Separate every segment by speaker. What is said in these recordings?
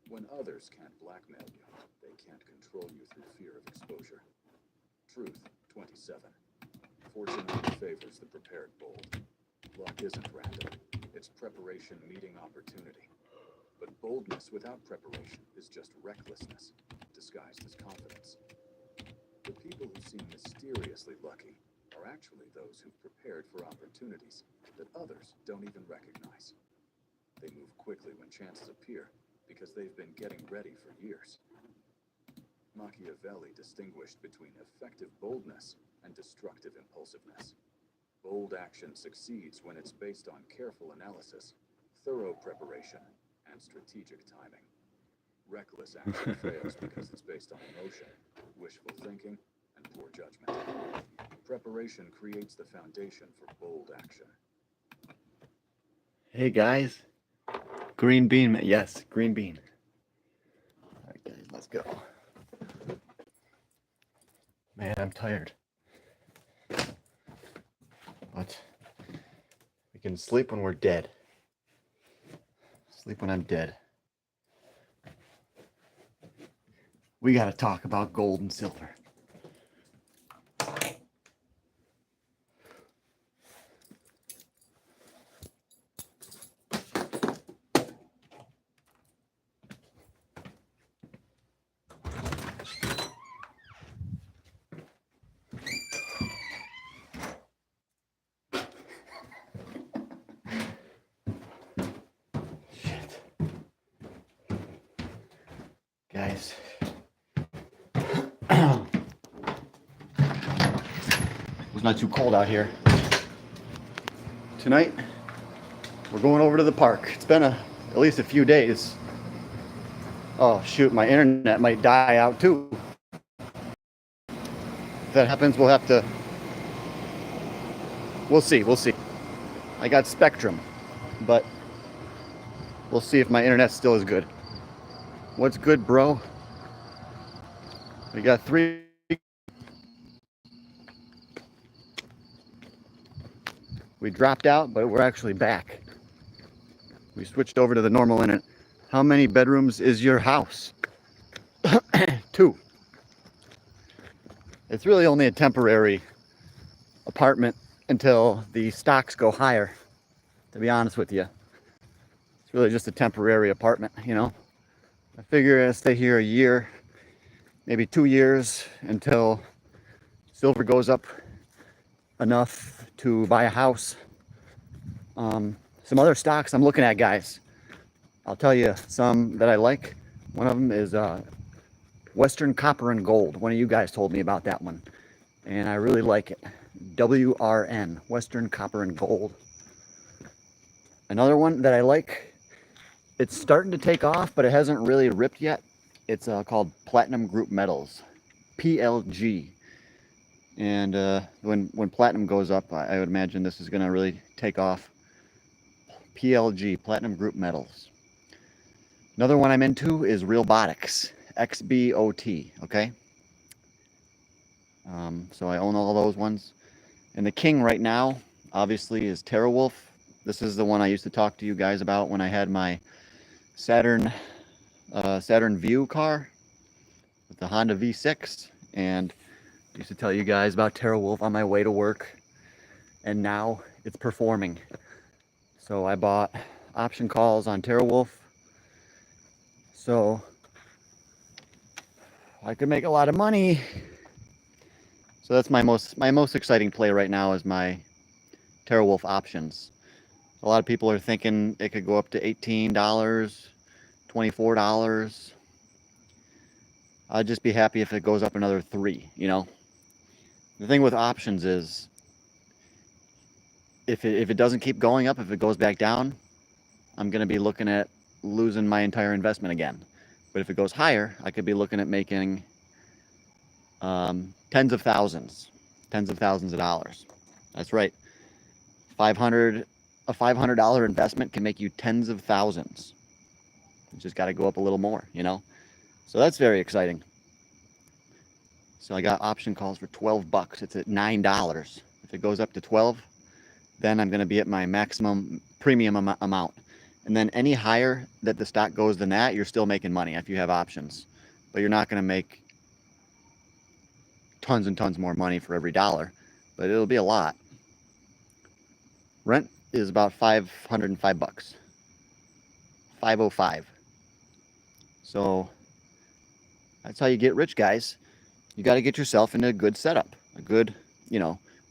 Speaker 1: When others can't blackmail you, they can't control you through fear of exposure. Truth 27. Fortune only favors the prepared bold. Luck isn't random. It's preparation meeting opportunity. But boldness without preparation is just recklessness, disguised as confidence. The people who seem mysteriously lucky are actually those who've prepared for opportunities that others don't even recognize. They move quickly when chances appear because they've been getting ready for years. Machiavelli distinguished between effective boldness and destructive impulsiveness. Bold action succeeds when it's based on careful analysis, thorough preparation, and strategic timing. Reckless action fails because it's based on emotion, wishful thinking, and poor judgment. Preparation creates the foundation for bold action.
Speaker 2: Hey guys, green bean, yes, green bean. All right guys, let's go. Man, I'm tired. But we can sleep when we're dead. Sleep when I'm dead. We gotta talk about gold and silver. Guys, it was not too cold out here. Tonight, we're going over to the park. It's been at least a few days. Oh shoot, my internet might die out too. If that happens, we'll see. I got Spectrum, but we'll see if my internet's still as good. What's good, bro? We got 3. We dropped out, but we're actually back. We switched over to the normal internet. How many bedrooms is your house? 2. It's really only a temporary apartment until the stocks go higher, to be honest with you. It's really just a temporary apartment, you know? I figure I'll stay here a year, maybe 2 years, until silver goes up enough to buy a house. Some other stocks I'm looking at, guys. I'll tell you some that I like. One of them is Western Copper and Gold. One of you guys told me about that one, and I really like it. WRN, Western Copper and Gold. Another one that I like, it's starting to take off, but it hasn't really ripped yet. It's called Platinum Group Metals, PLG. And when platinum goes up, I would imagine this is going to really take off. PLG, Platinum Group Metals. Another one I'm into is Realbotics, XBOT, okay? So I own all those ones. And the king right now, obviously, is TeraWulf. This is the one I used to talk to you guys about when I had my Saturn Vue car with the Honda V6, and I used to tell you guys about TeraWulf on my way to work, and now it's performing. So I bought option calls on TeraWulf, so I could make a lot of money. So that's my most exciting play right now is my TeraWulf options. A lot of people are thinking it could go up to $18, $24. I'd just be happy if it goes up another 3, you know? The thing with options is if it doesn't keep going up, if it goes back down, I'm going to be looking at losing my entire investment again. But if it goes higher, I could be looking at making tens of thousands of dollars. That's right. A $500 investment can make you tens of thousands. You just got to go up a little more, you know? So that's very exciting. So I got option calls for $12. It's at $9. If it goes up to 12, then I'm going to be at my maximum premium amount. And then any higher that the stock goes than that, you're still making money if you have options. But you're not going to make tons and tons more money for every dollar, but it'll be a lot. Rent is about $505. 505. So that's how you get rich, guys. You got to get yourself into a good setup, a good,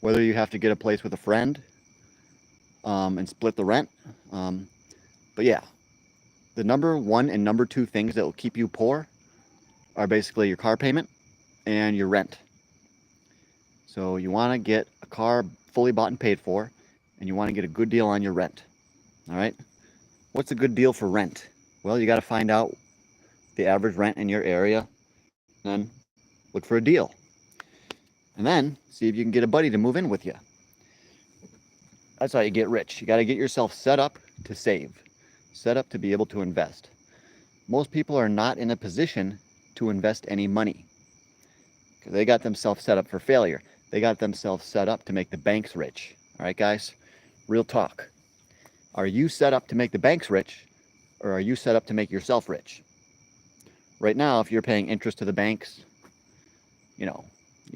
Speaker 2: whether you have to get a place with a friend and split the rent. But yeah, the number one and number two things that will keep you poor are basically your car payment and your rent. So you want to get a car fully bought and paid for, and you want to get a good deal on your rent. All right? What's a good deal for rent? Well, you got to find out the average rent in your area, and then look for a deal. And then see if you can get a buddy to move in with you. That's how you get rich. You got to get yourself set up to save, set up to be able to invest. Most people are not in a position to invest any money because they got themselves set up for failure. They got themselves set up to make the banks rich. All right, guys? Real talk. Are you set up to make the banks rich, or are you set up to make yourself rich? Right now, if you're paying interest to the banks, you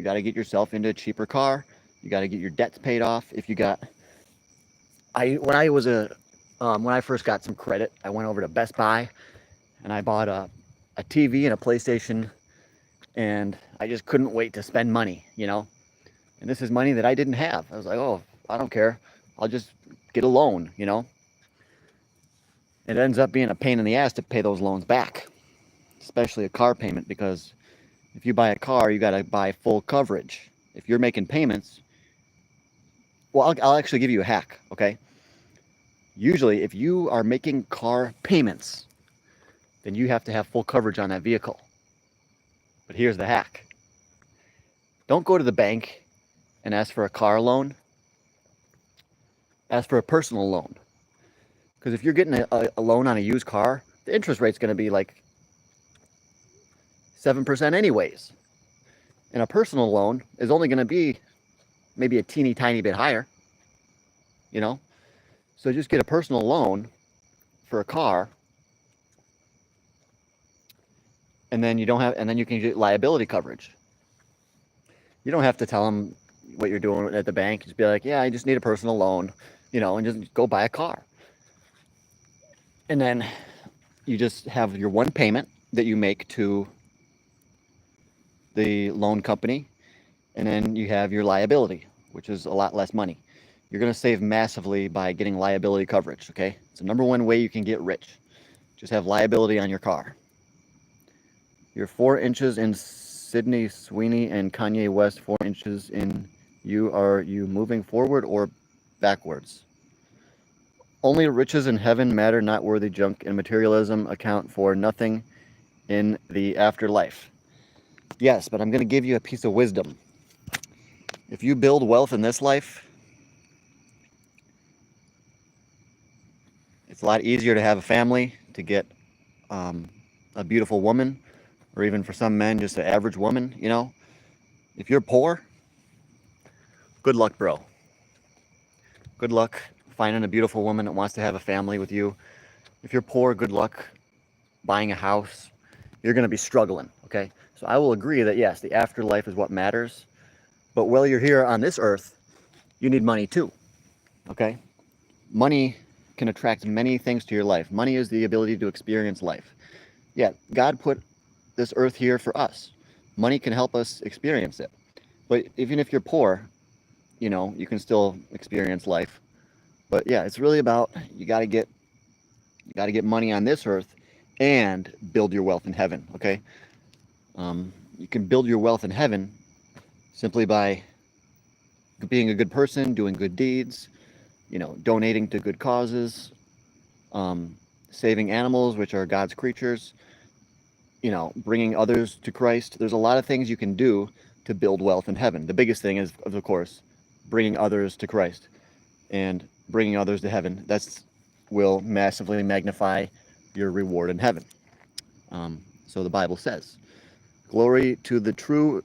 Speaker 2: got to get yourself into a cheaper car. You got to get your debts paid off. If you got, when I first got some credit, I went over to Best Buy and I bought a TV and a PlayStation, and I just couldn't wait to spend money, And this is money that I didn't have. I was like, oh, I don't care. I'll just get a loan, It ends up being a pain in the ass to pay those loans back, especially a car payment, because if you buy a car, you got to buy full coverage. If you're making payments, well, I'll actually give you a hack, okay? Usually, if you are making car payments, then you have to have full coverage on that vehicle. But here's the hack. Don't go to the bank and ask for a car loan. Ask for a personal loan. Because if you're getting a loan on a used car, the interest rate's going to be like 7% anyways. And a personal loan is only going to be maybe a teeny tiny bit higher. So just get a personal loan for a car, and then you can get liability coverage. You don't have to tell them what you're doing at the bank. Just be like, yeah, I just need a personal loan, and just go buy a car. And then you just have your one payment that you make to the loan company, and then you have your liability, which is a lot less money. You're going to save massively by getting liability coverage, okay? It's the number one way you can get rich. Just have liability on your car. You're 4 inches in Sydney Sweeney and Kanye West, 4 inches in you. Are you moving forward or backwards? Only riches in heaven matter, not worthy junk, and materialism account for nothing in the afterlife. Yes, but I'm going to give you a piece of wisdom. If you build wealth in this life, it's a lot easier to have a family, to get a beautiful woman, or even for some men, just an average woman, If you're poor, good luck, bro. Good luck finding a beautiful woman that wants to have a family with you. If you're poor, good luck buying a house. You're going to be struggling, okay? So I will agree that, yes, the afterlife is what matters. But while you're here on this earth, you need money too, okay? Money can attract many things to your life. Money is the ability to experience life. Yeah, God put this earth here for us. Money can help us experience it. But even if you're poor, you can still experience life. But yeah, it's really about you got to get money on this earth and build your wealth in heaven, okay? You can build your wealth in heaven simply by being a good person, doing good deeds, donating to good causes, saving animals, which are God's creatures, bringing others to Christ. There's a lot of things you can do to build wealth in heaven. The biggest thing is, of course, bringing others to Christ and bringing others to heaven. That will massively magnify your reward in heaven. So the Bible says, glory to the true.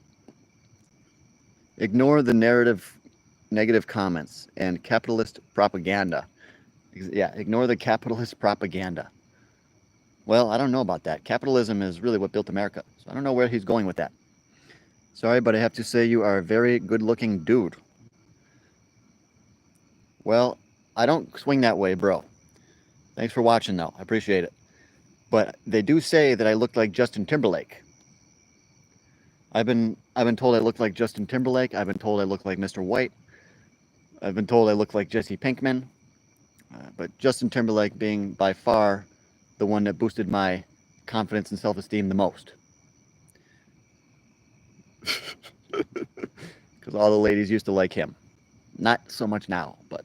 Speaker 2: Ignore the negative comments and capitalist propaganda Yeah, ignore the capitalist propaganda. Well, I don't know about that. Capitalism is really what built America. So I don't know where he's going with that. Sorry, but I have to say you are a very good-looking dude. Well, I don't swing that way, bro. Thanks for watching, though. I appreciate it. But they do say that I look like Justin Timberlake. I've been told I look like Justin Timberlake. I've been told I look like Mr. White. I've been told I look like Jesse Pinkman. But Justin Timberlake being by far the one that boosted my confidence and self-esteem the most. Because all the ladies used to like him. Not so much now, but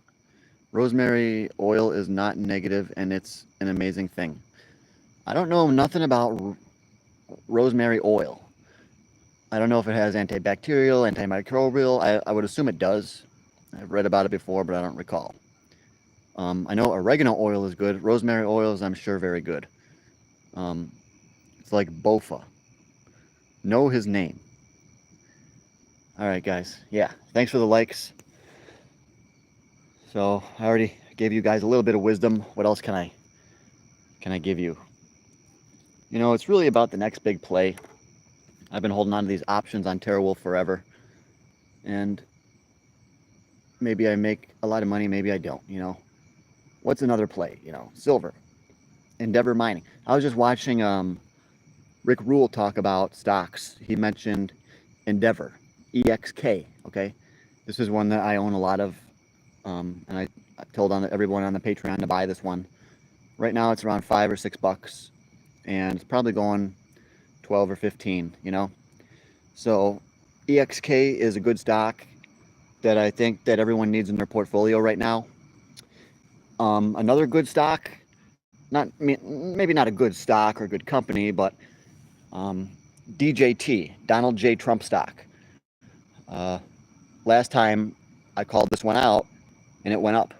Speaker 2: rosemary oil is not negative and it's an amazing thing. I don't know nothing about rosemary oil. I don't know if it has antibacterial, antimicrobial. I would assume it does. I've read about it before, but I don't recall. I know oregano oil is good. Rosemary oil is, I'm sure, very good. It's like Bofa. Know his name. All right, guys. Yeah, thanks for the likes. So I already gave you guys a little bit of wisdom. What else can I give you? You know, it's really about the next big play. I've been holding on to these options on TerraWolf forever, and maybe I make a lot of money, maybe I don't. You know, what's another play? You know, silver, Endeavor Mining. I was just watching Rick Rule talk about stocks. He mentioned Endeavor, EXK. Okay, this is one that I own a lot of, and I told everyone on the Patreon to buy this one. Right now, it's around $5 or $6, and it's probably going 12 or 15. You know, so EXK is a good stock that I think that everyone needs in their portfolio right now. Another good stock, maybe not a good stock or a good company, but DJT, Donald J. Trump stock. Last time I called this one out and it went up.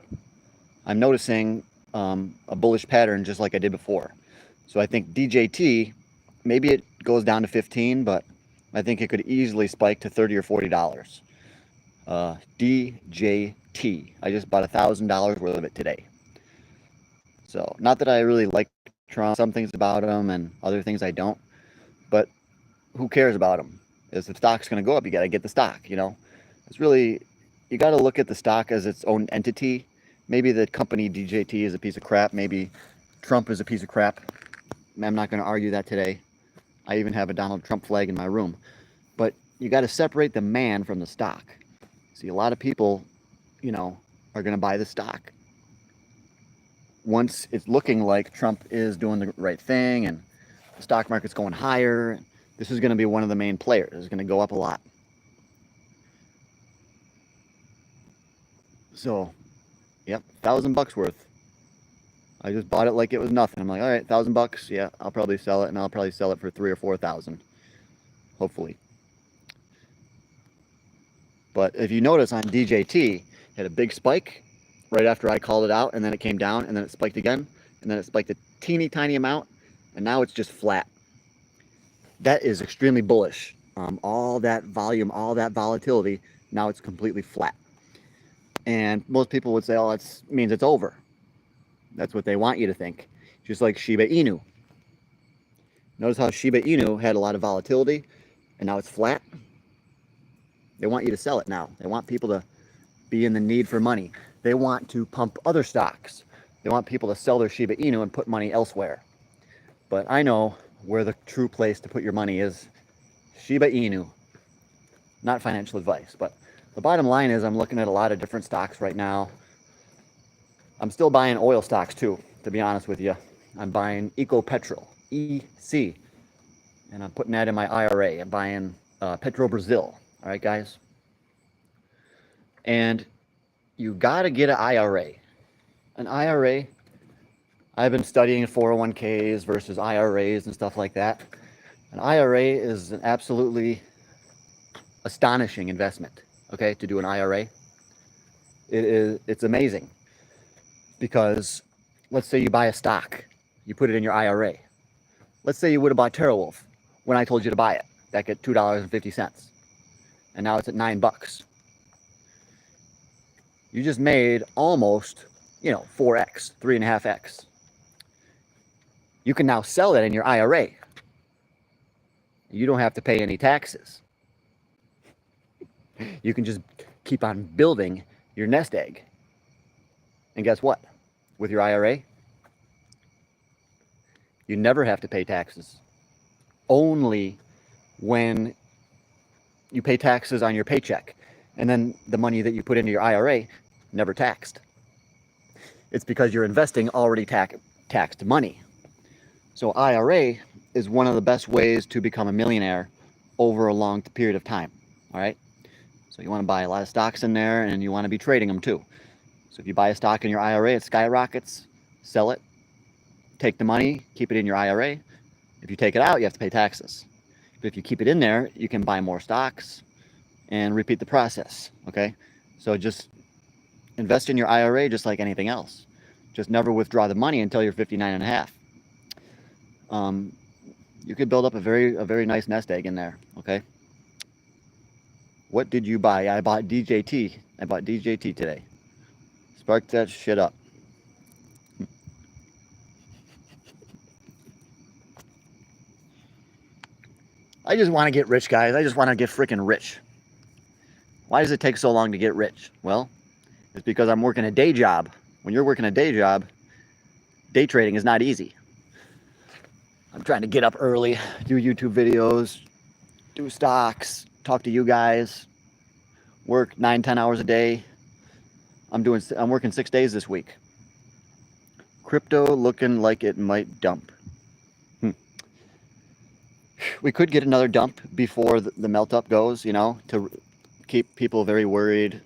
Speaker 2: I'm noticing a bullish pattern just like I did before. So I think DJT, maybe it goes down to 15, but I think it could easily spike to $30 or $40. DJT. I just bought $1,000 worth of it today. So not that I really like Trump, some things about him and other things I don't, but who cares about him? If the stock's going to go up, you got to get the stock, you know? It's really, you got to look at the stock as its own entity. Maybe the company DJT is a piece of crap. Maybe Trump is a piece of crap. I'm not going to argue that today. I even have a Donald Trump flag in my room. But you got to separate the man from the stock. See, a lot of people, you know, are going to buy the stock once it's looking like Trump is doing the right thing and the stock market's going higher. This is going to be one of the main players. It's going to go up a lot. So, yep, $1,000 worth. I just bought it like it was nothing. I'm like, all right, $1,000. Yeah, I'll probably sell it, and I'll probably sell it for 3,000 or 4,000, hopefully. But if you notice on DJT, it had a big spike right after I called it out, and then it came down, and then it spiked again, and then it spiked a teeny tiny amount, and now it's just flat. That is extremely bullish. All that volume, all that volatility, now it's completely flat. And most people would say, oh, it means it's over. That's what they want you to think. Just like Shiba Inu. Notice how Shiba Inu had a lot of volatility, and now it's flat. They want you to sell it now. They want people to be in the need for money. They want to pump other stocks. They want people to sell their Shiba Inu and put money elsewhere. But I know where the true place to put your money is. Shiba Inu. Not financial advice, but the bottom line is I'm looking at a lot of different stocks right now. I'm still buying oil stocks too, to be honest with you. I'm buying Ecopetrol, EC, and I'm putting that in my IRA. I'm buying Petro Brazil. All right, guys? And you got to get an IRA. An IRA, I've been studying 401ks versus IRAs and stuff like that. An IRA is an absolutely astonishing investment, okay, to do an IRA. It's amazing because let's say you buy a stock, you put it in your IRA. Let's say you would have bought TerraWolf when I told you to buy it back at $2.50, and now it's at $9. You just made almost 4x, 3.5x. You can now sell that in your IRA. You don't have to pay any taxes. You can just keep on building your nest egg. And guess what? With your IRA, you never have to pay taxes. Only when you pay taxes on your paycheck. And then the money that you put into your IRA, never taxed. It's because you're investing already taxed money. So IRA is one of the best ways to become a millionaire over a long period of time. All right. So you want to buy a lot of stocks in there, and you want to be trading them too. So if you buy a stock in your IRA, it skyrockets, sell it, take the money, keep it in your IRA. If you take it out, you have to pay taxes. But if you keep it in there, you can buy more stocks and repeat the process. Okay. So just invest in your IRA just like anything else. Just never withdraw the money until you're 59 and a half. You could build up a very nice nest egg in there. Okay. What did you buy? I bought DJT. I bought DJT today. Spark that shit up. I just want to get rich, guys. I just want to get freaking rich. Why does it take so long to get rich? Well, it's because I'm working a day job. When you're working a day job, day trading is not easy. I'm trying to get up early, do YouTube videos, do stocks, talk to you guys, work 9-10 hours a day. I'm working 6 days this week. Crypto looking like it might dump. We could get another dump before the melt up goes, to keep people very worried,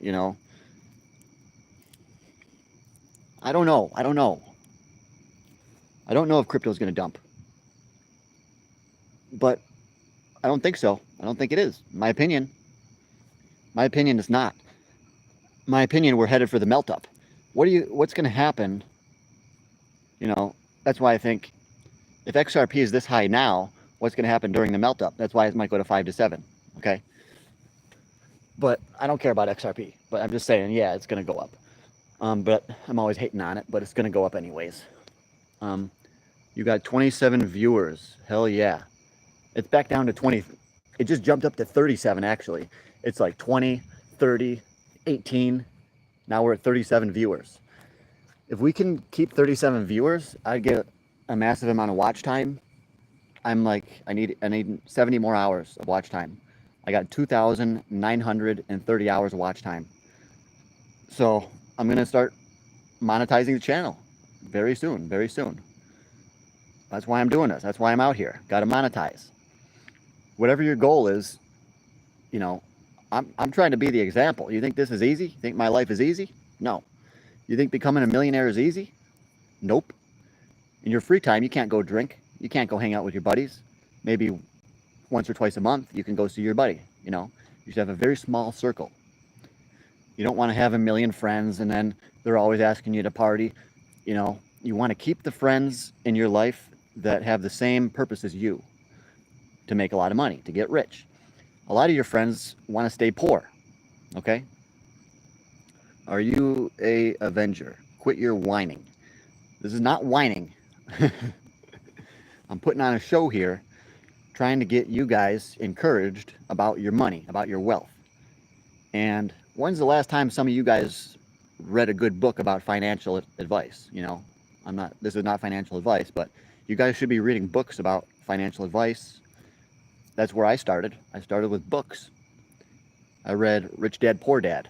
Speaker 2: I don't know. I don't know if crypto is going to dump. But I don't think so. I don't think it is. My opinion is not. My opinion, we're headed for the melt up. What's going to happen? That's why I think if XRP is this high now, what's going to happen during the melt up? That's why it might go to 5 to 7. Okay. But I don't care about XRP. But I'm just saying, yeah, it's going to go up. But I'm always hating on it. But it's going to go up anyways. You got 27 viewers. Hell yeah. It's back down to 20. It just jumped up to 37, actually. It's like 20, 30, 18. Now we're at 37 viewers. If we can keep 37 viewers, I'd get a massive amount of watch time. I need 70 more hours of watch time. I got 2,930 hours of watch time. So I'm going to start monetizing the channel very soon, very soon. That's why I'm doing this. That's why I'm out here. Got to monetize. Whatever your goal is, I'm trying to be the example. You think this is easy? You think my life is easy? No. You think becoming a millionaire is easy? Nope. In your free time, you can't go drink. You can't go hang out with your buddies. Maybe once or twice a month, you can go see your buddy. You should have a very small circle. You don't want to have a million friends and then they're always asking you to party. You want to keep the friends in your life that have the same purpose as you, to make a lot of money, to get rich. A lot of your friends want to stay poor. Okay? Are you a Avenger? Quit your whining. This is not whining. I'm putting on a show here, trying to get you guys encouraged about your money, about your wealth. And when's the last time some of you guys read a good book about financial advice? This is not financial advice, but you guys should be reading books about financial advice. That's where I started. I started with books. I read Rich Dad, Poor Dad.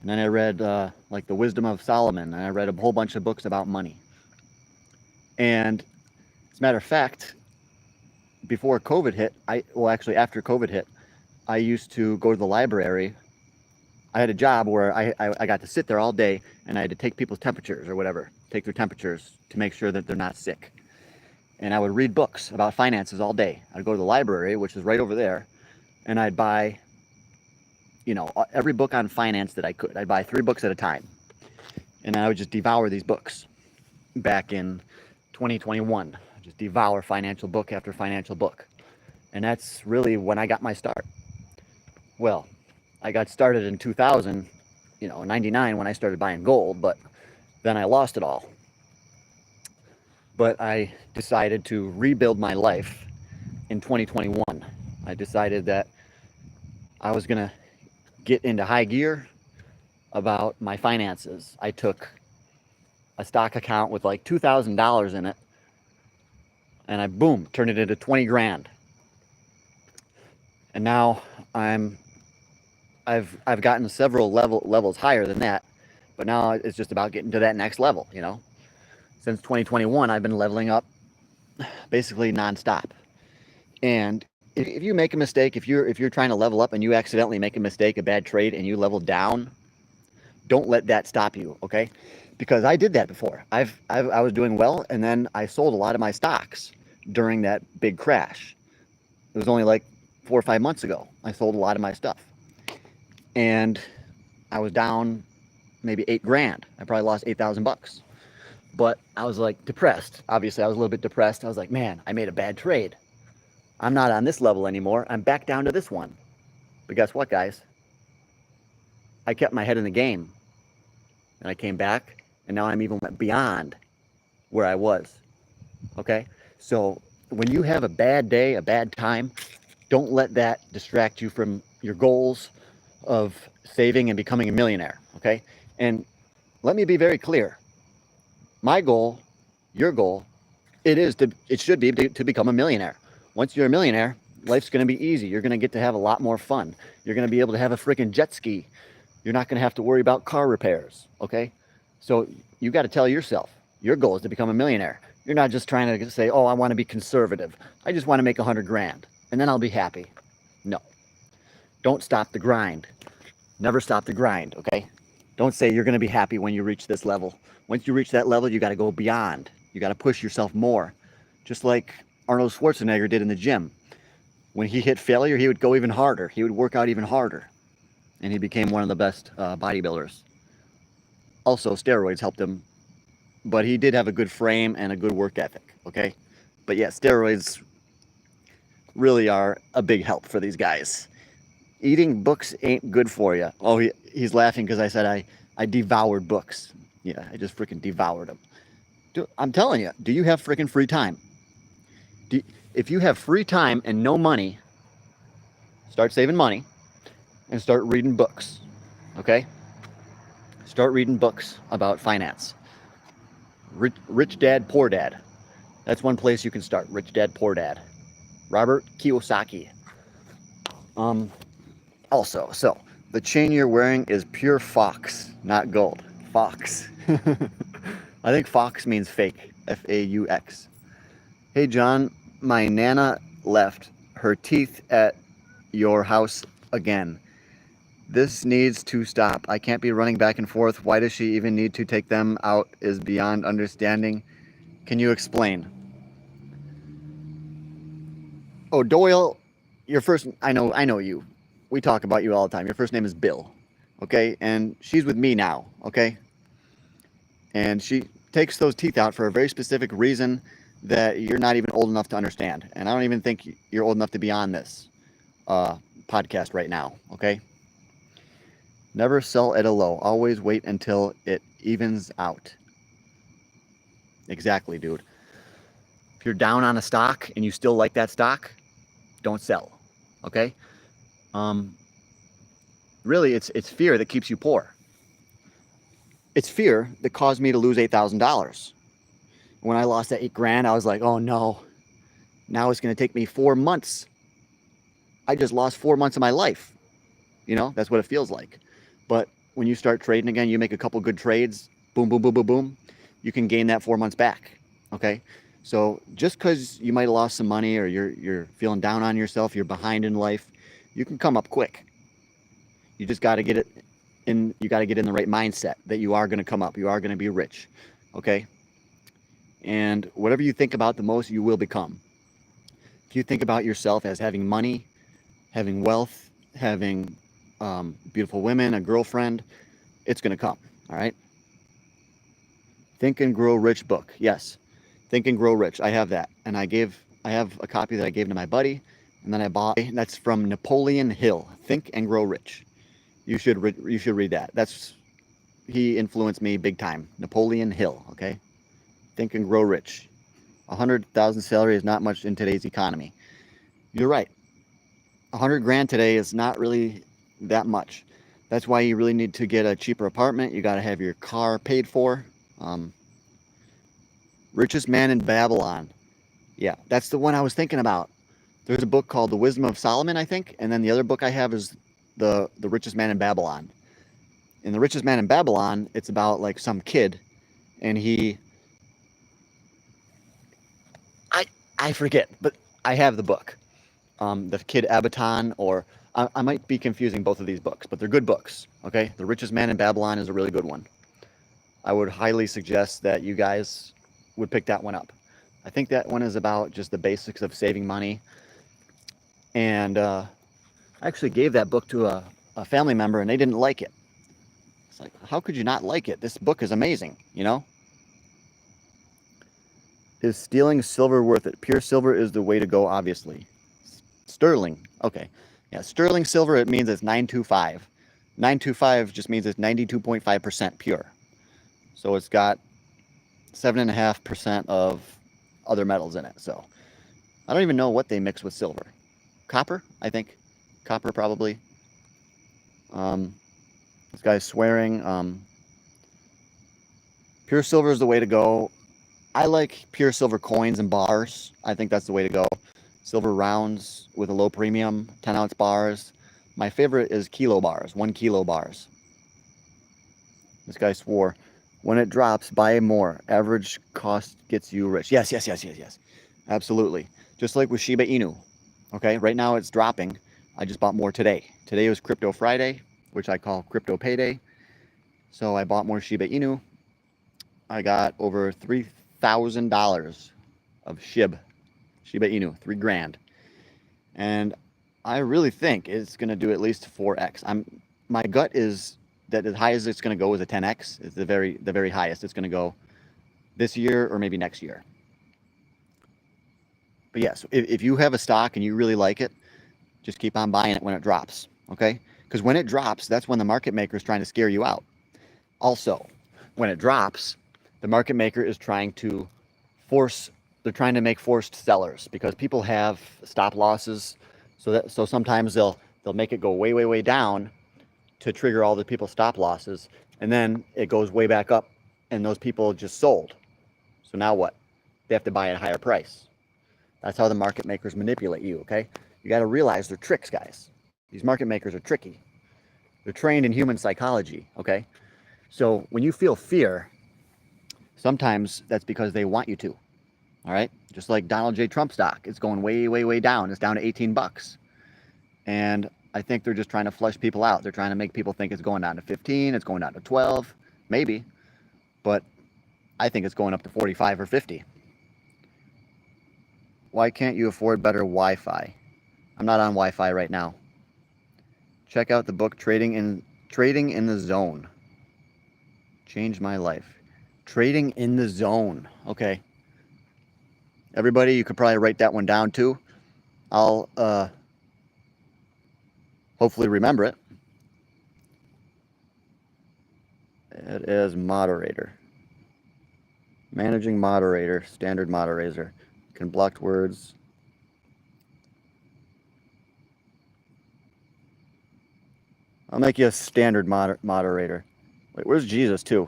Speaker 2: And then I read The Wisdom of Solomon. And I read a whole bunch of books about money. And as a matter of fact, before COVID hit, after COVID hit, I used to go to the library. I had a job where I got to sit there all day and I had to take people's temperatures or whatever, take their temperatures to make sure that they're not sick. And I would read books about finances all day. I'd go to the library, which is right over there, and I'd buy, every book on finance that I could. I'd buy 3 books at a time. And I would just devour these books back in 2021. I'd just devour financial book after financial book. And that's really when I got my start. Well, I got started in 2000, 99 when I started buying gold, but then I lost it all. But I decided to rebuild my life in 2021. I decided that I was going to get into high gear about my finances. I took a stock account with like $2,000 in it, and I boom turned it into 20 grand. And now I've gotten several levels higher than that, but now it's just about getting to that next level. Since 2021, I've been leveling up basically nonstop. And if you make a mistake, if you're trying to level up and you accidentally make a mistake, a bad trade, and you level down, don't let that stop you, okay? Because I did that before. I was doing well, and then I sold a lot of my stocks during that big crash. It was only like 4 or 5 months ago. I sold a lot of my stuff, and I was down maybe 8 grand. I probably lost 8,000 bucks. But I was like depressed. Obviously, I was a little bit depressed. I was like, man, I made a bad trade. I'm not on this level anymore. I'm back down to this one. But guess what, guys? I kept my head in the game, and I came back, and now I'm even beyond where I was. Okay? So when you have a bad day, a bad time, don't let that distract you from your goals of saving and becoming a millionaire. Okay? And let me be very clear. My goal, your goal, it should be to become a millionaire. Once you're a millionaire, life's going to be easy. You're going to get to have a lot more fun. You're going to be able to have a freaking jet ski. You're not going to have to worry about car repairs, okay? So you got to tell yourself, your goal is to become a millionaire. You're not just trying to say, oh, I want to be conservative. I just want to make 100 grand, and then I'll be happy. No. Don't stop the grind. Never stop the grind, okay? Don't say you're going to be happy when you reach this level. Once you reach that level, you got to go beyond. You got to push yourself more. Just like Arnold Schwarzenegger did in the gym. When he hit failure, he would go even harder. He would work out even harder. And he became one of the best bodybuilders. Also, steroids helped him. But he did have a good frame and a good work ethic, okay? But yeah, steroids really are a big help for these guys. Eating books ain't good for you. Oh, he's laughing because I said I devoured books. Yeah, I just freaking devoured them. I'm telling you, do you have freaking free time? If you have free time and no money, start saving money and start reading books, okay? Start reading books about finance. Rich Dad, Poor Dad. That's one place you can start. Rich Dad, Poor Dad. Robert Kiyosaki. Also, so the chain you're wearing is pure fox, not gold. Fox. I think fox means fake. F-A-U-X. Hey, John, my Nana left her teeth at your house again. This needs to stop. I can't be running back and forth. Why does she even need to take them out is beyond understanding. Can you explain? Oh, Doyle, your first, I know you. We talk about you all the time. Your first name is Bill, okay? And she's with me now, okay? And she takes those teeth out for a very specific reason that you're not even old enough to understand. And I don't even think you're old enough to be on this podcast right now, okay? Never sell at a low. Always wait until it evens out. Exactly, dude. If you're down on a stock and you still like that stock, don't sell, okay? Really, it's fear that keeps you poor. It's fear that caused me to lose $8,000. When I lost that 8 grand, I was like, oh no, now it's going to take me 4 months. I just lost 4 months of my life. That's what it feels like. But when you start trading again, you make a couple good trades, boom, boom, boom, boom, boom, you can gain that 4 months back, okay? So just because you might have lost some money or you're feeling down on yourself, you're behind in life, you can come up quick. You just got to get it in, you got to get in the right mindset that you are going to come up, you are going to be rich, okay? And whatever you think about the most, you will become. If you think about yourself as having money, having wealth, having beautiful women, a girlfriend, it's going to come, all right? Think and Grow Rich book. Yes, Think and Grow Rich. I have that. And I have a copy that I gave to my buddy, and then I bought, that's from Napoleon Hill, Think and Grow Rich. You should read that. That's he influenced me big time. Napoleon Hill, okay? Think and Grow Rich. 100,000 salary is not much in today's economy. You're right. 100 grand today is not really that much. That's why you really need to get a cheaper apartment. You got to have your car paid for. Richest Man in Babylon. Yeah, that's the one I was thinking about. There's a book called The Wisdom of Solomon, I think. And then the other book I have is the Richest Man in Babylon. In The Richest Man in Babylon, it's about like some kid. And I forget, but I have the book. The Kid Abaton, or I might be confusing both of these books, but they're good books, okay? The Richest Man in Babylon is a really good one. I would highly suggest that you guys would pick that one up. I think that one is about just the basics of saving money. And I actually gave that book to a family member, and they didn't like it. It's like, how could you not like it? This book is amazing, you know? Is stealing silver worth it? Pure silver is the way to go, obviously. Sterling, okay. Yeah, sterling silver, it means it's 925. 925 just means it's 92.5% pure. So it's got 7.5% of other metals in it. So I don't even know what they mix with silver. Copper, I think. Copper, probably. This guy's swearing. Pure silver is the way to go. I like pure silver coins and bars. I think that's the way to go. Silver rounds with a low premium, 10-ounce bars. My favorite is kilo bars, 1 kilo bars. This guy swore, when it drops, buy more. Average cost gets you rich. Yes. Absolutely. Just like with Shiba Inu. Okay, right now it's dropping. I just bought more today. Today was Crypto Friday, which I call Crypto Payday. So I bought more Shiba Inu. I got over $3,000 of Shiba Inu, 3 grand. And I really think it's going to do at least 4x. My gut is that as high as it's going to go is a 10x. It's the very highest it's going to go this year or maybe next year. But yes, if you have a stock and you really like it, just keep on buying it when it drops, okay? Because when it drops, that's when the market maker is trying to scare you out. Also, when it drops, the market maker is trying to make forced sellers, because people have stop losses. So sometimes they'll make it go way down to trigger all the people's stop losses, and then it goes way back up and those people just sold. So now what? They have to buy at a higher price. That's how the market makers manipulate you, okay? You got to realize they're tricks, guys. These market makers are tricky. They're trained in human psychology, okay? So when you feel fear, sometimes that's because they want you to. All right, just like Donald J. Trump stock, it's going way down. It's down to 18 bucks. And I think they're just trying to flush people out. They're trying to make people think it's going down to 15, it's going down to 12, maybe. But I think it's going up to 45 or 50. Why can't you afford better Wi-Fi? I'm not on Wi-Fi right now. Check out the book Trading in the Zone. Changed my life. Trading in the Zone. Okay. Everybody, you could probably write that one down too. I'll hopefully remember it. It is moderator. Managing moderator, standard moderator. Can block words. I'll make you a standard moderator. Wait, where's Jesus too?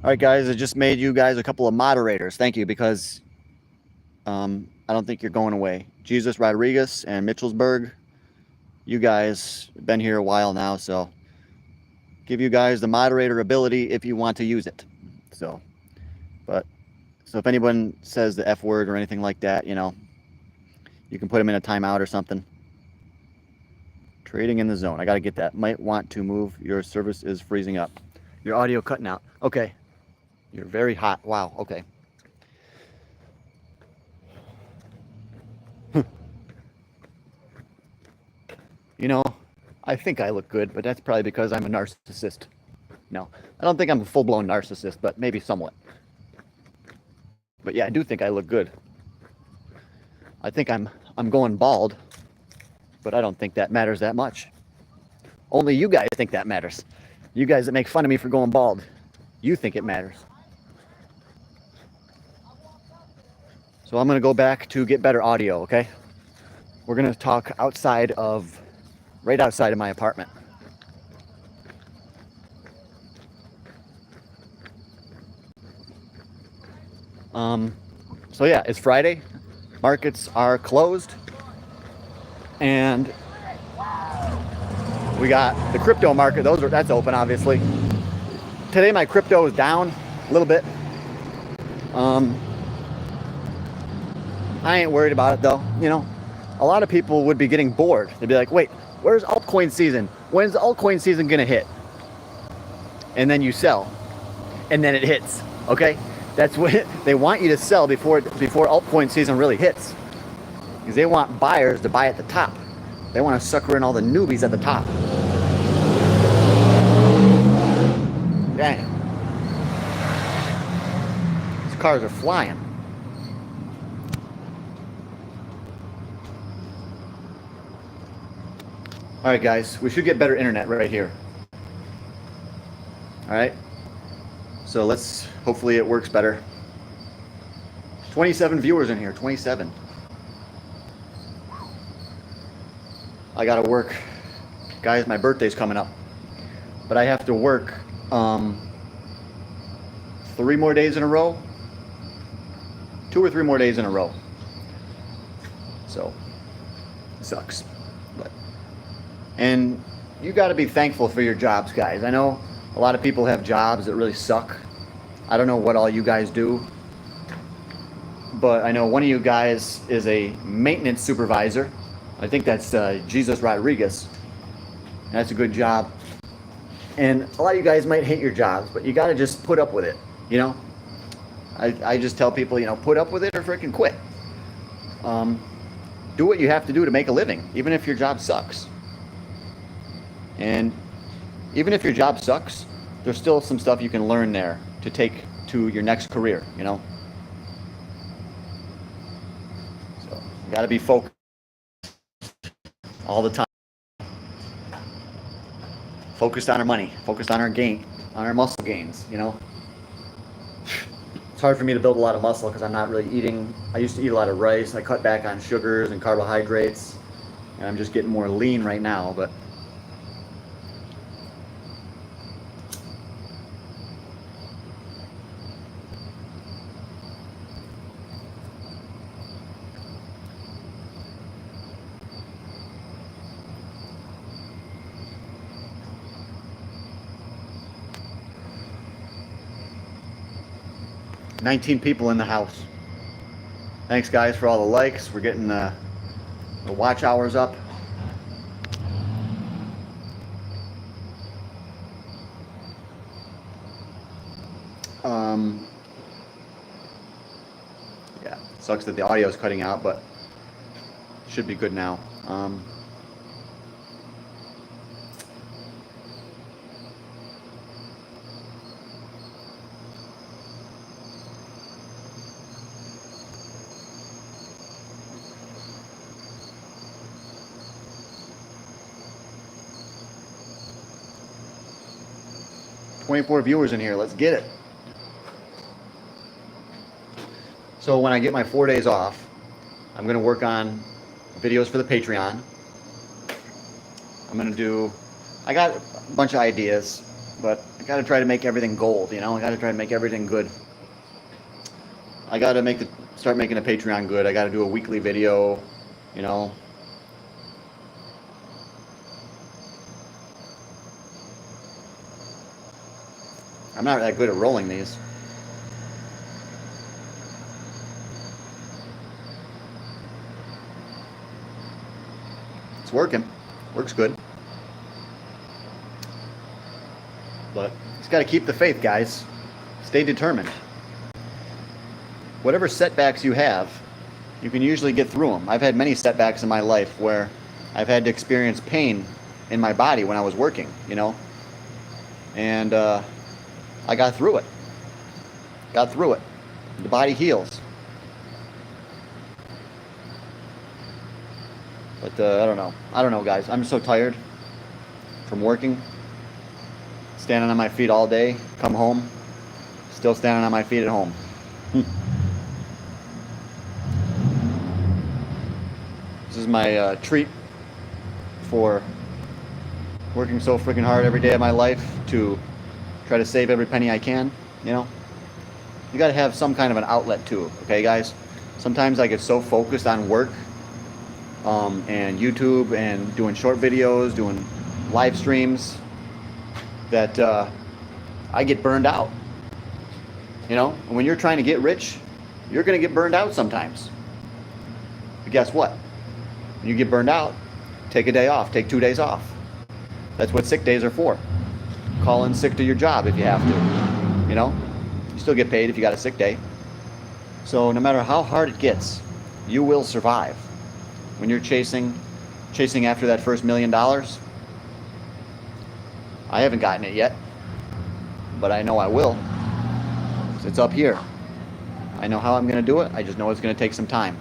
Speaker 2: All right, guys, I just made you guys a couple of moderators. Thank you, because I don't think you're going away. Jesus Rodriguez and Mitchellsburg, you guys have been here a while now, so give you guys the moderator ability if you want to use it. So if anyone says the F word or anything like that, you know, you can put them in a timeout or something. Trading in the Zone. I got to get that. Might want to move. Your service is freezing up. Your audio cutting out. Okay. You're very hot. Wow. Okay. You know, I think I look good, but that's probably because I'm a narcissist. No, I don't think I'm a full-blown narcissist, but maybe somewhat. But yeah, I do think I look good. I think I'm going bald, but I don't think that matters that much. Only you guys think that matters. You guys that make fun of me for going bald, you think it matters. So I'm gonna go back to get better audio, okay? We're gonna talk outside of, right outside of my apartment. So yeah, it's Friday. Markets are closed. And we got the crypto market. That's open, obviously. Today my crypto is down a little bit. I ain't worried about it though. You know, a lot of people would be getting bored. They'd be like, wait, where's altcoin season? When's the altcoin season gonna hit? And then you sell, and then it hits. Okay, that's what they want you to sell before altcoin season really hits, because they want buyers to buy at the top. They want to sucker in all the newbies at the top. Dang, these cars are flying. All right, guys, we should get better internet right here. All right, so hopefully it works better. 27 viewers in here, 27. I gotta work. Guys, my birthday's coming up. But I have to work 3 more days in a row. 2 or 3 more days in a row. So, it sucks. And you gotta be thankful for your jobs, guys. I know a lot of people have jobs that really suck. I don't know what all you guys do, but I know one of you guys is a maintenance supervisor. I think that's Jesus Rodriguez. That's a good job. And a lot of you guys might hate your jobs, but you got to just put up with it, you know? I just tell people, you know, put up with it or freaking quit. Do what you have to do to make a living, even if your job sucks. And even if your job sucks, there's still some stuff you can learn there to take to your next career, you know? So, you got to be focused all the time. Focused on our money, focused on our muscle gains, you know? It's hard for me to build a lot of muscle because I'm not really eating. I used to eat a lot of rice. I cut back on sugars and carbohydrates, and I'm just getting more lean right now, but 19 people in the house. Thanks, guys, for all the likes. We're getting the watch hours up. Yeah, sucks that the audio is cutting out, but should be good now. 24 viewers in here. Let's get it. So when I get my 4 days off, I'm going to work on videos for the Patreon. I got a bunch of ideas, but I got to try to make everything gold, you know? I got to try to make everything good. I got to start making a Patreon good. I got to do a weekly video, you know? I'm not that good at rolling these. It's working. Works good. But just got to keep the faith, guys. Stay determined. Whatever setbacks you have, you can usually get through them. I've had many setbacks in my life where I've had to experience pain in my body when I was working, you know? And I got through it. Got through it. The body heals. But I don't know. I don't know, guys. I'm so tired from working, standing on my feet all day, come home, still standing on my feet at home. This is my treat for working so freaking hard every day of my life to try to save every penny I can, you know? You gotta have some kind of an outlet too, okay, guys? Sometimes I get so focused on work and YouTube and doing short videos, doing live streams, that I get burned out. You know, and when you're trying to get rich, you're gonna get burned out sometimes. But guess what? When you get burned out, take a day off, take 2 days off. That's what sick days are for. Call in sick to your job if you have to. You know, you still get paid if you got a sick day. So no matter how hard it gets, you will survive. When you're chasing after that first $1 million, I haven't gotten it yet, but I know I will. It's up here. I know how I'm going to do it. I just know it's going to take some time.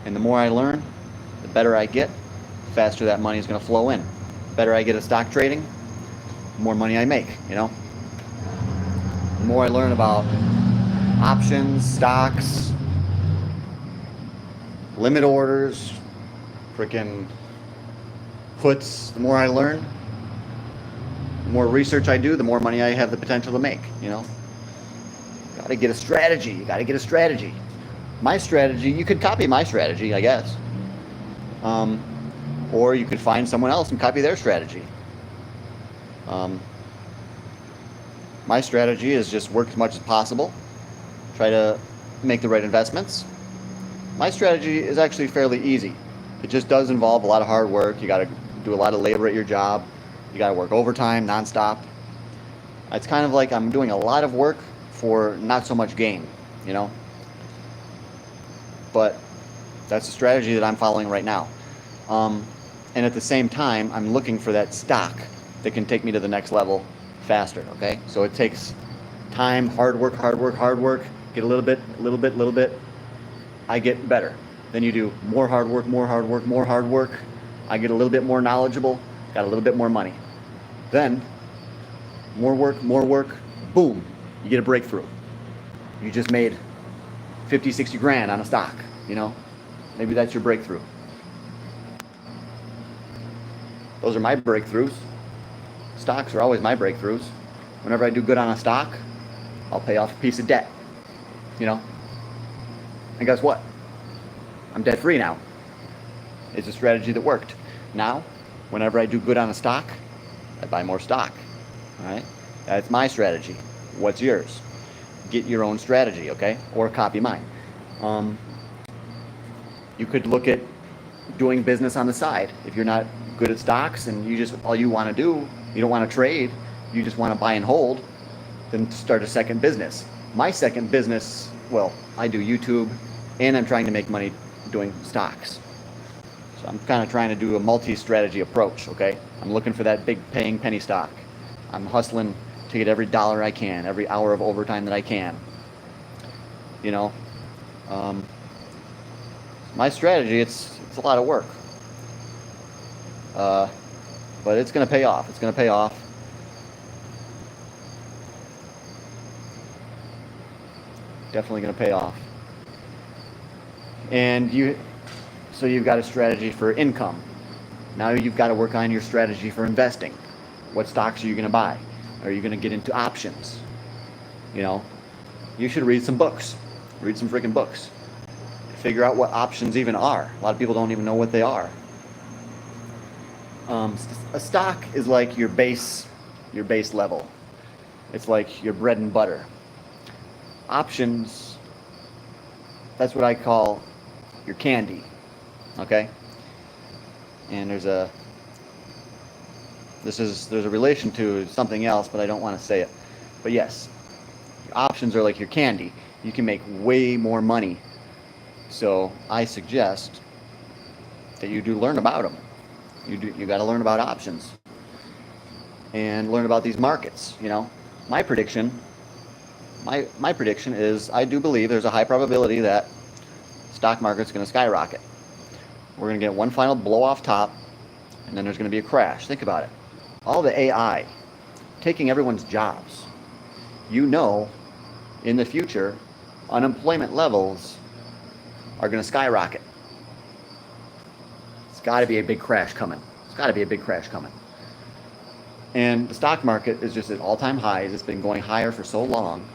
Speaker 2: And the more I learn, the better I get, the faster that money is going to flow in. The better I get at stock trading, the more money I make, you know? The more I learn about options, stocks, limit orders, freaking puts, the more I learn, the more research I do, the more money I have the potential to make, you know? Gotta get a strategy. You gotta get a strategy. My strategy, you could copy my strategy, I guess. Or you could find someone else and copy their strategy. My strategy is just work as much as possible. Try to make the right investments. My strategy is actually fairly easy. It just does involve a lot of hard work. You gotta do a lot of labor at your job. You gotta work overtime, nonstop. It's kind of like I'm doing a lot of work for not so much gain, you know? But that's the strategy that I'm following right now. And at the same time, I'm looking for that stock that can take me to the next level faster, okay? So it takes time, hard work, get a little bit, I get better. Then you do more hard work, I get a little bit more knowledgeable, got a little bit more money. Then, more work, boom, you get a breakthrough. You just made 50, 60 grand on a stock, you know? Maybe that's your breakthrough. Those are my breakthroughs. Stocks are always my breakthroughs. Whenever I do good on a stock, I'll pay off a piece of debt, you know? And guess what? I'm debt free now. It's a strategy that worked. Now, whenever I do good on a stock, I buy more stock, all right? That's my strategy. What's yours? Get your own strategy, okay? Or copy mine. You could look at doing business on the side. If you're not good at stocks and you just, all you want to do, you don't want to trade, you just want to buy and hold, then start a second business. My second business, well, I do YouTube and I'm trying to make money doing stocks. So I'm kind of trying to do a multi-strategy approach, okay? I'm looking for that big paying penny stock. I'm hustling to get every dollar I can, every hour of overtime that I can. You know, my strategy, it's a lot of work. But it's going to pay off. It's going to pay off. Definitely going to pay off. And so you've got a strategy for income. Now you've got to work on your strategy for investing. What stocks are you going to buy? Are you going to get into options? You know, you should read some books. Read some freaking books. Figure out what options even are. A lot of people don't even know what they are. A stock is like your base level. It's like your bread and butter. Options, that's what I call your candy. Okay? And there's a relation to something else, but I don't want to say it. But yes, options are like your candy. You can make way more money. So I suggest that you do learn about them. You got to learn about options and learn about these markets. You know, my prediction is I do believe there's a high probability that stock market's going to skyrocket. We're going to get one final blow off top, and then there's going to be a crash. Think about it. All the AI taking everyone's jobs. You know, in the future, unemployment levels are going to skyrocket. It's got to be a big crash coming. It's got to be a big crash coming. And the stock market is just at all-time highs. It's been going higher for so long.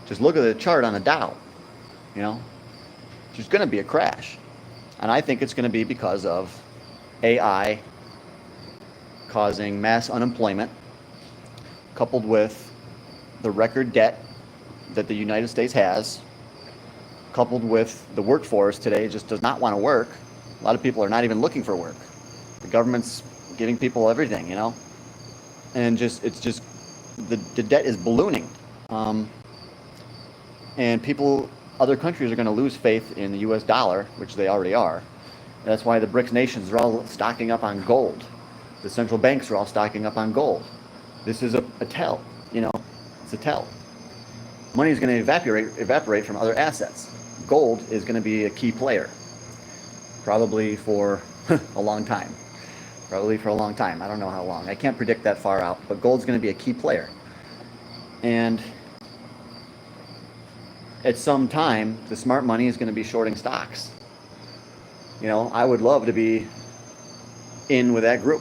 Speaker 2: Just look at the chart on the Dow. You know, there's going to be a crash. And I think it's going to be because of AI causing mass unemployment, coupled with the record debt that the United States has, coupled with the workforce today just does not want to work. A lot of people are not even looking for work. The government's giving people everything, you know, and it's just the debt is ballooning, and other countries are going to lose faith in the U.S. dollar, which they already are. That's why the BRICS nations are all stocking up on gold. The central banks are all stocking up on gold. This is a tell, you know, it's a tell. Money is going to evaporate from other assets. Gold is going to be a key player, probably for a long time. Probably for a long time. I don't know how long. I can't predict that far out, but gold's going to be a key player. And at some time, the smart money is going to be shorting stocks. You know, I would love to be in with that group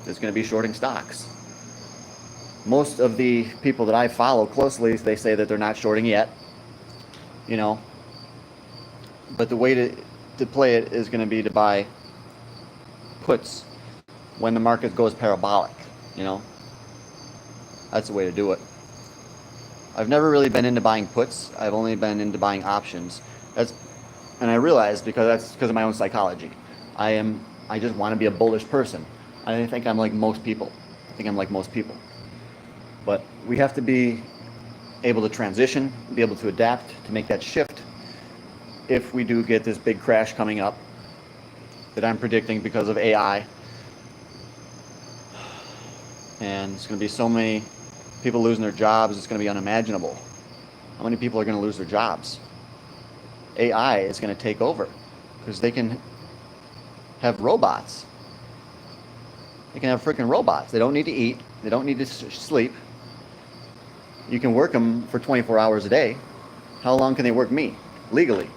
Speaker 2: that's going to be shorting stocks. Most of the people that I follow closely, they say that they're not shorting yet, you know. But the way to play it is going to be to buy puts when the market goes parabolic, you know. That's the way to do it. I've never really been into buying puts. I've only been into buying options. And I realized that's because of my own psychology. I just want to be a bullish person. I think I'm like most people. But we have to be able to transition, be able to adapt, to make that shift if we do get this big crash coming up that I'm predicting because of AI. And it's going to be so many people losing their jobs, it's going to be unimaginable. How many people are going to lose their jobs? AI is going to take over because they can have robots. They can have freaking robots. They don't need to eat. They don't need to sleep. You can work them for 24 hours a day. How long can they work me legally?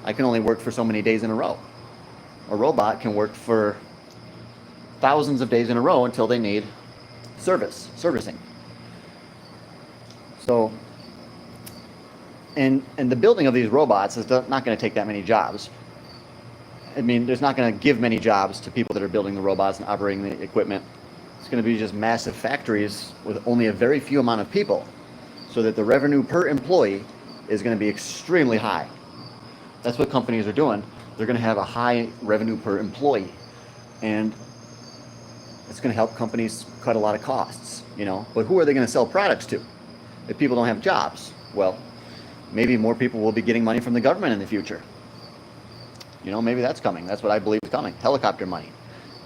Speaker 2: I can only work for so many days in a row. A robot can work for thousands of days in a row until they need servicing. So, and the building of these robots is not going to take that many jobs. I mean, there's not going to give many jobs to people that are building the robots and operating the equipment. It's going to be just massive factories with only a very few amount of people, so that the revenue per employee is going to be extremely high. That's what companies are doing. They're going to have a high revenue per employee, and it's going to help companies cut a lot of costs, you know. But who are they going to sell products to if people don't have jobs? Well, maybe more people will be getting money from the government in the future. You know, maybe that's coming. That's what I believe is coming. Helicopter money.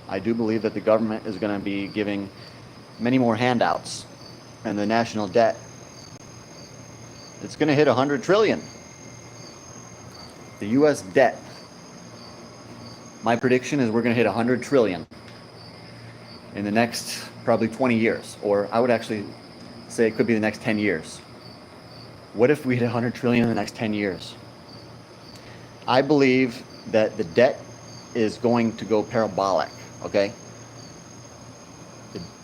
Speaker 2: I do believe that the government is going to be giving many more handouts, and the national debt, it's going to hit 100 trillion. The U.S. debt, my prediction is we're going to hit 100 trillion in the next probably 20 years, or I would actually say it could be the next 10 years. What if we hit 100 trillion in the next 10 years? I believe that the debt is going to go parabolic, okay?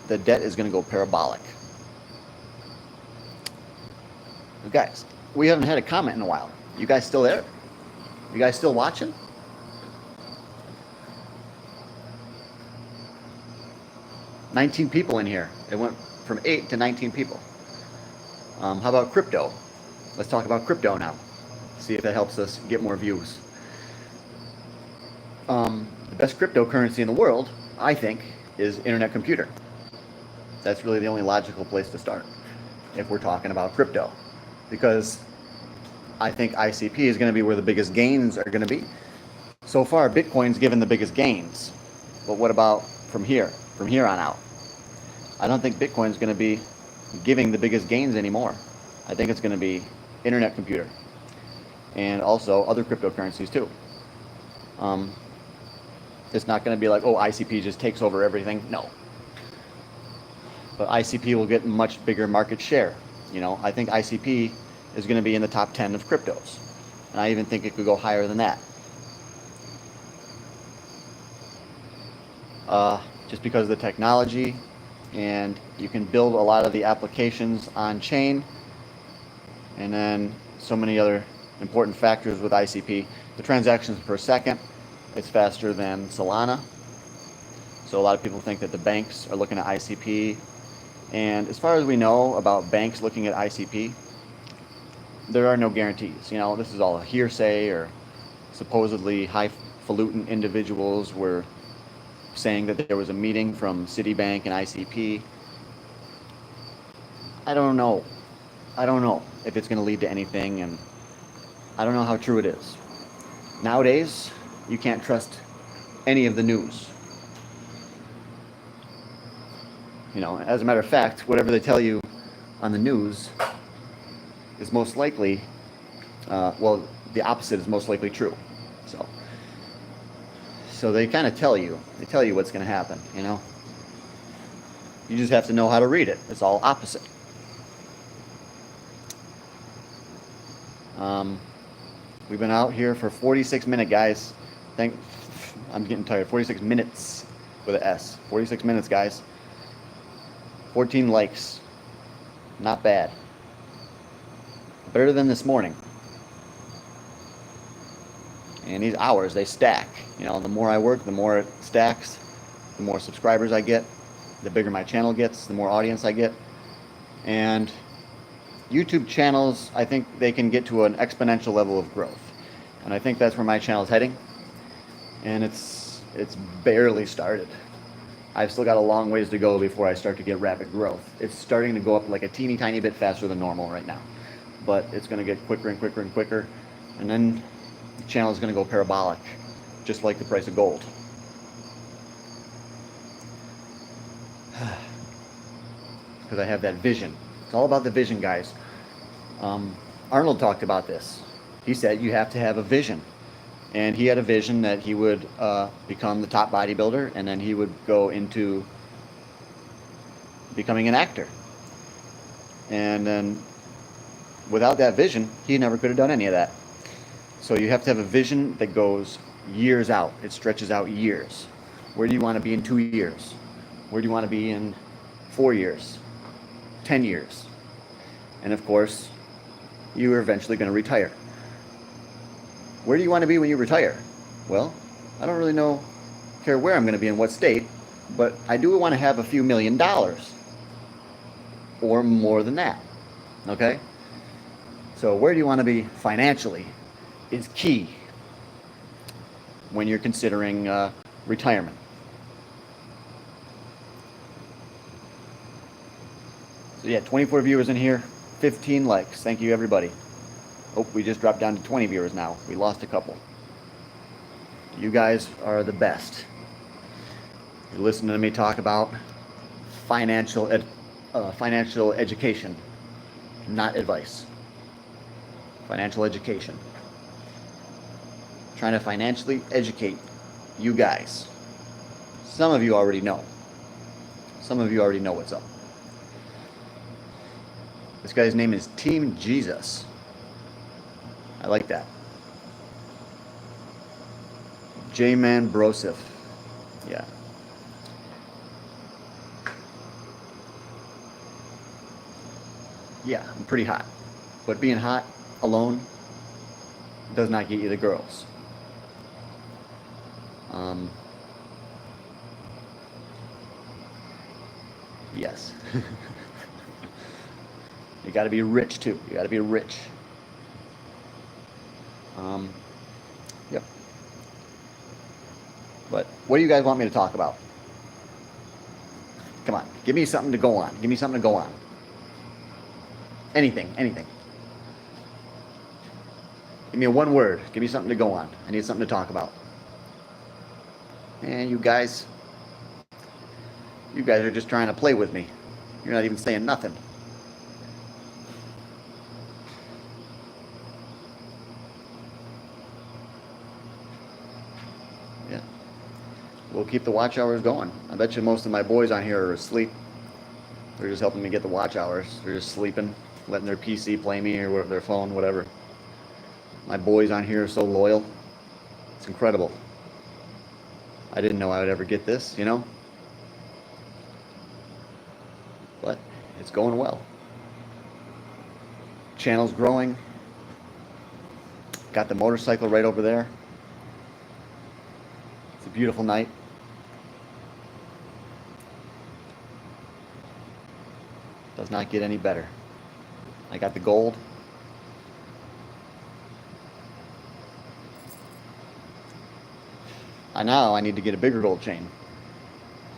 Speaker 2: The debt is going to go parabolic. Guys, we haven't had a comment in a while. You guys still there? You guys still watching? "19 people in here. It went from 8 to 19 people. How about crypto? Let's talk about crypto now. See if that helps us get more views. The best cryptocurrency in the world, I think, is internet computer. That's really the only logical place to start if we're talking about crypto, because I think ICP is going to be where the biggest gains are going to be. So far, Bitcoin's given the biggest gains, but what about from here on out? I don't think Bitcoin's going to be giving the biggest gains anymore. I think it's going to be internet computer, and also other cryptocurrencies too. It's not going to be like, oh, ICP just takes over everything. No. But ICP will get much bigger market share. You know, I think ICP is going to be in the top 10 of cryptos. And I even think it could go higher than that. Just because of the technology, and you can build a lot of the applications on chain, and then so many other important factors with ICP. The transactions per second, it's faster than Solana. So a lot of people think that the banks are looking at ICP. And as far as we know about banks looking at ICP, there are no guarantees. You know, this is all a hearsay, or supposedly highfalutin individuals were saying that there was a meeting from Citibank and ICP. I don't know. I don't know if it's going to lead to anything, and I don't know how true it is. Nowadays, you can't trust any of the news. You know, as a matter of fact, whatever they tell you on the news is most likely, well, the opposite is most likely true. So they kind of tell you what's going to happen, you know. You just have to know how to read it. It's all opposite. We've been out here for 46 minutes, guys. I'm getting tired. 46 minutes with an S. 46 minutes, guys. 14 likes. Not bad. Better than this morning. And these hours, they stack. You know, the more I work, the more it stacks. The more subscribers I get, the bigger my channel gets, the more audience I get. And YouTube channels, I think they can get to an exponential level of growth. And I think that's where my channel is heading. And it's barely started. I've still got a long ways to go before I start to get rapid growth. It's starting to go up like a teeny tiny bit faster than normal right now. But it's going to get quicker and quicker and quicker. And then the channel is going to go parabolic, just like the price of gold. Because I have that vision. It's all about the vision, guys. Arnold talked about this. He said you have to have a vision. And he had a vision that he would become the top bodybuilder, and then he would go into becoming an actor. And then without that vision, he never could have done any of that. So you have to have a vision that goes years out. It stretches out years. Where do you want to be in 2 years? Where do you want to be in 4 years? 10 years? And of course, you are eventually going to retire. Where do you want to be when you retire? Well, I don't really care where I'm going to be in what state, but I do want to have a few $1 million. Or more than that. Okay? So where do you want to be financially is key when you're considering retirement. So yeah, 24 viewers in here, 15 likes. Thank you, everybody. Oh, we just dropped down to 20 viewers now. We lost a couple. You guys are the best. You're listening to me talk about financial education, not advice. Financial education. Trying to financially educate you guys. Some of you already know. Some of you already know what's up. This guy's name is Team Jesus. I like that. J-Man Brosif. Yeah. Yeah, I'm pretty hot. But being hot alone does not get you the girls. Yes. You got to be rich too. You got to be rich. Yep. But what do you guys want me to talk about? Come on, give me something to go on. Give me something to go on. Anything, anything. Give me one word. Give me something to go on. I need something to talk about. And you guys are just trying to play with me. You're not even saying nothing. keep the watch hours going. I bet you most of my boys on here are asleep. They're just helping me get the watch hours. They're just sleeping, letting their PC play me or their phone, whatever. My boys on here are so loyal. It's incredible. I didn't know I would ever get this, you know? But it's going well. Channel's growing. Got the motorcycle right over there. It's a beautiful night. Does not get any better. I got the gold. Now I need to get a bigger gold chain.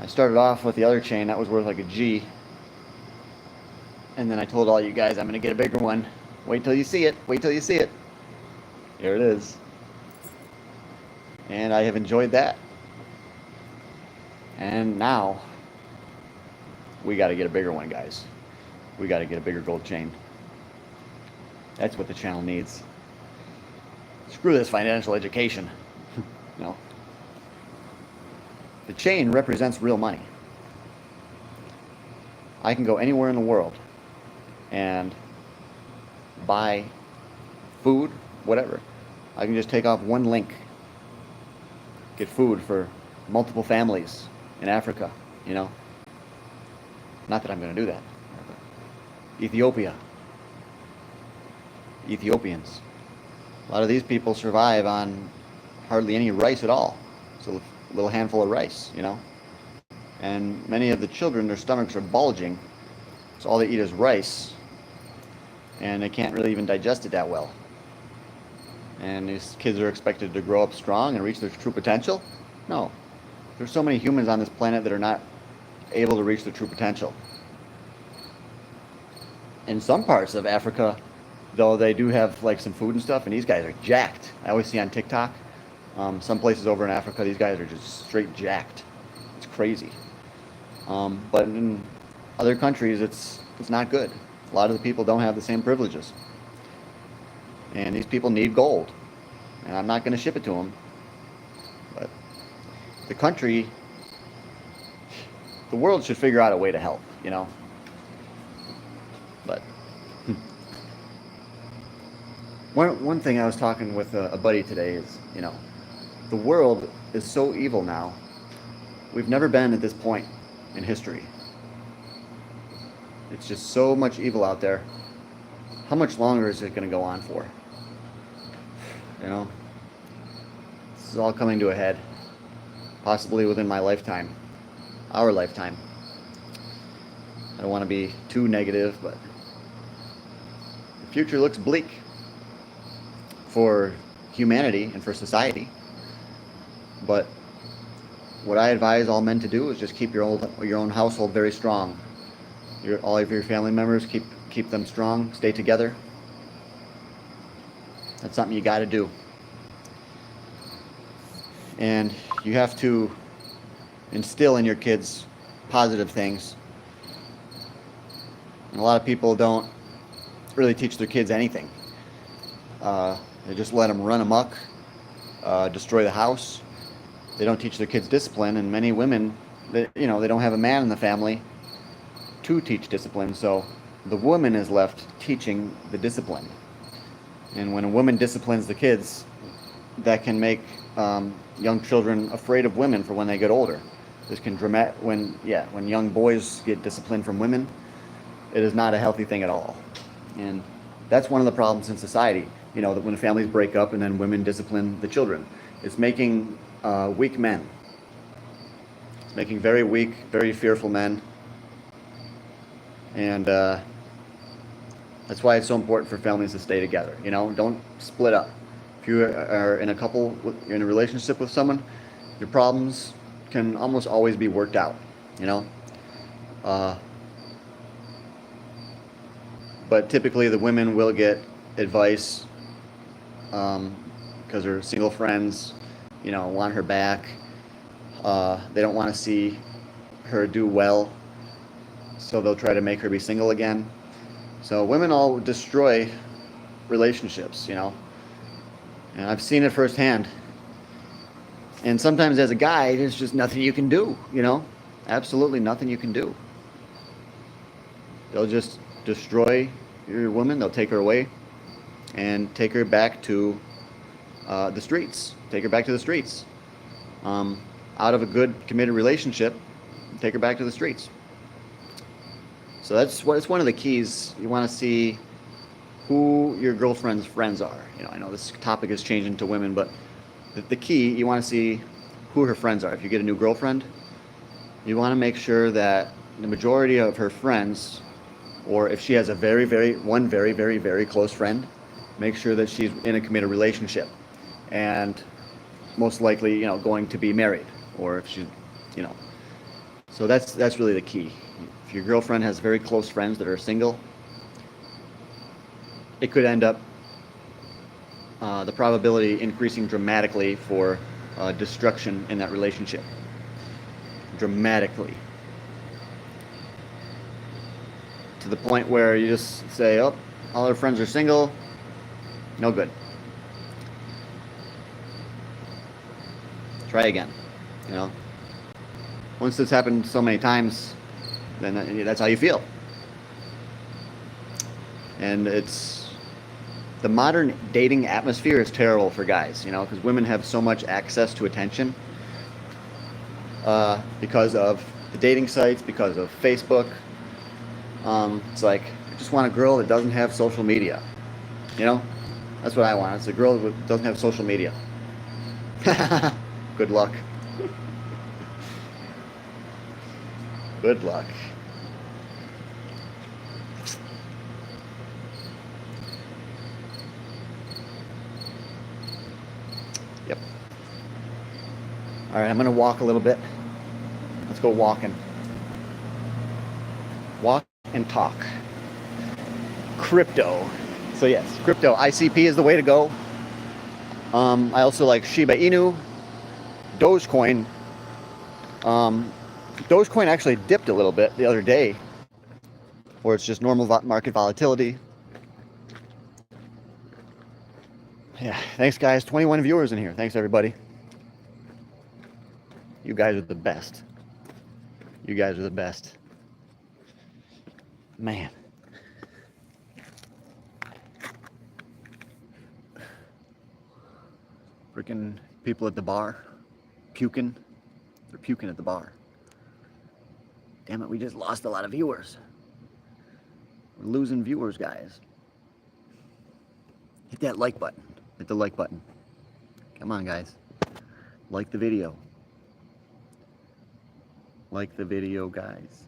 Speaker 2: I started off with the other chain that was worth like a G. And then I told all you guys I'm going to get a bigger one. Wait till you see it. Wait till you see it. Here it is. And I have enjoyed that. And now we got to get a bigger one, guys. We got to get a bigger gold chain. That's what the channel needs. Screw this financial education. No. The chain represents real money. I can go anywhere in the world and buy food, whatever. I can just take off one link, get food for multiple families in Africa, you know. Not that I'm going to do that. Ethiopia. Ethiopians. A lot of these people survive on hardly any rice at all. So a little handful of rice, you know. And many of the children, their stomachs are bulging. So all they eat is rice. And they can't really even digest it that well. And these kids are expected to grow up strong and reach their true potential? No. There's so many humans on this planet that are not able to reach their true potential. In some parts of Africa, though, they do have like some food and stuff, and these guys are jacked. I always see on TikTok, some places over in Africa, these guys are just straight jacked. It's crazy. But in other countries, it's not good. A lot of the people don't have the same privileges. And these people need gold. And I'm not going to ship it to them. But the country, the world should figure out a way to help, you know. But one thing I was talking with a buddy today is, you know, the world is so evil now. We've never been at this point in history. It's just so much evil out there. How much longer is it going to go on for? You know, this is all coming to a head, possibly within my lifetime, our lifetime. I don't want to be too negative, but the future looks bleak for humanity and for society. But what I advise all men to do is just keep your own household very strong. All of your family members, keep them strong, stay together. That's something you got to do. And you have to instill in your kids positive things. And a lot of people don't really teach their kids anything. They just let them run amok, destroy the house. They don't teach their kids discipline, and many women, they don't have a man in the family to teach discipline, so the woman is left teaching the discipline. And when a woman disciplines the kids, that can make young children afraid of women for when they get older. This can when young boys get disciplined from women, it is not a healthy thing at all. And that's one of the problems in society, you know, that when families break up and then women discipline the children. It's making weak men. It's making very weak, very fearful men. And that's why it's so important for families to stay together. You know, don't split up. If you are in you're in a relationship with someone, your problems can almost always be worked out. You know, but typically the women will get advice because her single friends, you know, want her back. They don't want to see her do well, so they'll try to make her be single again. So women all destroy relationships, you know, and I've seen it firsthand And sometimes as a guy, there's just nothing you can do, you know? Absolutely nothing you can do. They'll just destroy your woman, they'll take her away and take her back to the streets. Take her back to the streets. Out of a good committed relationship, take her back to the streets. So that's one of the keys. You want to see who your girlfriend's friends are. You know, I know this topic is changing to women, but the key, you want to see who her friends are. If you get a new girlfriend, you want to make sure that the majority of her friends, or if she has a very, very close friend, make sure that she's in a committed relationship, and most likely, you know, going to be married, or if she, you know. So that's really the key. If your girlfriend has very close friends that are single, it could end up the probability increasing dramatically for destruction in that relationship. Dramatically. To the point where you just say, oh, all her friends are single, no good. Try again, you know. Once this happened so many times, then that's how you feel. And it's, the modern dating atmosphere is terrible for guys, you know, because women have so much access to attention because of the dating sites, because of Facebook. It's like, I just want a girl that doesn't have social media, you know. That's what I want. It's a girl that doesn't have social media. Good luck. Good luck. Yep. All right, I'm gonna walk a little bit. Let's go walking. Walk and talk. Crypto. So yes, crypto. ICP is the way to go. I also like Shiba Inu, Dogecoin. Dogecoin actually dipped a little bit the other day, or it's just normal market volatility. Yeah, thanks guys. 21 viewers in here. Thanks everybody. You guys are the best. You guys are the best. Man. Freaking people at the bar. Puking. They're puking at the bar. Damn it, we just lost a lot of viewers. We're losing viewers, guys. Hit that like button. Hit the like button. Come on, guys. Like the video. Like the video, guys.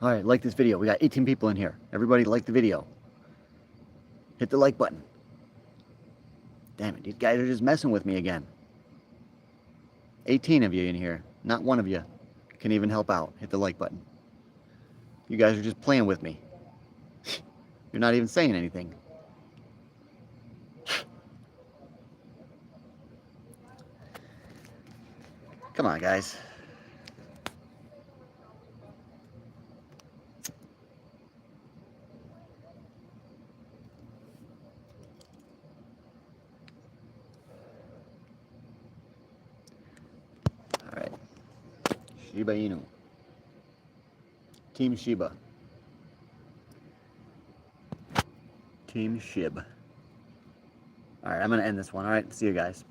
Speaker 2: All right, like this video. We got 18 people in here. Everybody like the video. Hit the like button. Damn it, these guys are just messing with me again. 18 of you in here. Not one of you can even help out. Hit the like button. You guys are just playing with me. You're not even saying anything. Come on, guys. All right. Shiba Inu. Team Shiba. Team Shib. All right, I'm going to end this one. All right, see you guys.